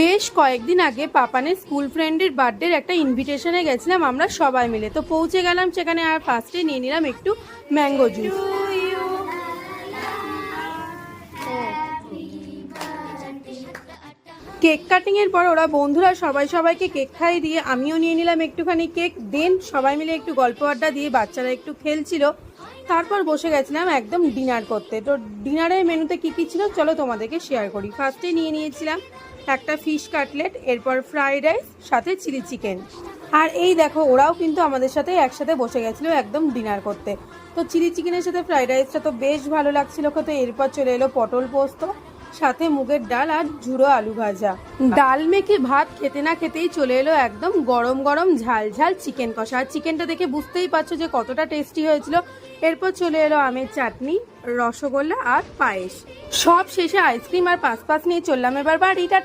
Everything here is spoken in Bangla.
বেশ কয়েকদিন আগে পাপানের স্কুল ফ্রেন্ডের বার্থডের একটা ইনভিটেশনে গেছিলাম আমরা সবাই মিলে। তো পৌঁছে গেলাম সেখানে, আর ফার্স্টে নিয়ে নিলাম একটু ম্যাঙ্গো জুস। কেক কাটিংয়ের পর ওরা বন্ধুরা সবাইকে কেক খাইয়ে দিয়ে আমিও নিয়ে নিলাম একটুখানি কেক। দেন সবাই মিলে একটু গল্প আড্ডা দিয়ে বাচ্চারা একটু খেলছিল। তারপর বসে গেছিলাম একদম ডিনার করতে। তো ডিনারের মেনুতে কী কী ছিল চলো তোমাদেরকে শেয়ার করি। ফার্স্টে নিয়ে নিয়েছিলাম একটা ফিশ কাটলেট, এরপর ফ্রাইড রাইস, সাথে চিলি চিকেন। আর এই দেখো ওরাও কিন্তু আমাদের সাথে একসাথে বসে গেছিলো একদম ডিনার করতে। তো চিলি চিকেনের সাথে ফ্রাইড রাইসটা তো বেশ ভালো লাগছিল খেতে। এরপর চলে এলো পটল পোস্ত, সাথে মুগের ডাল আর ঝুড়ো আলু ভাজা। ডাল মেখে ভাত খেতে না খেতেই চলে এলো একদম গরম গরম ঝাল ঝাল চিকেন কষা। আর চিকেনটা দেখে বুঝতেই পারছো যে কতটা টেস্টি হয়েছিল। এরপর চলে এলো আমের চাটনি, রসগোল্লা আর পায়েস। সব শেষে আইসক্রিম আর পাঁচ নিয়ে চললাম এবার বাড়ি। টাটা।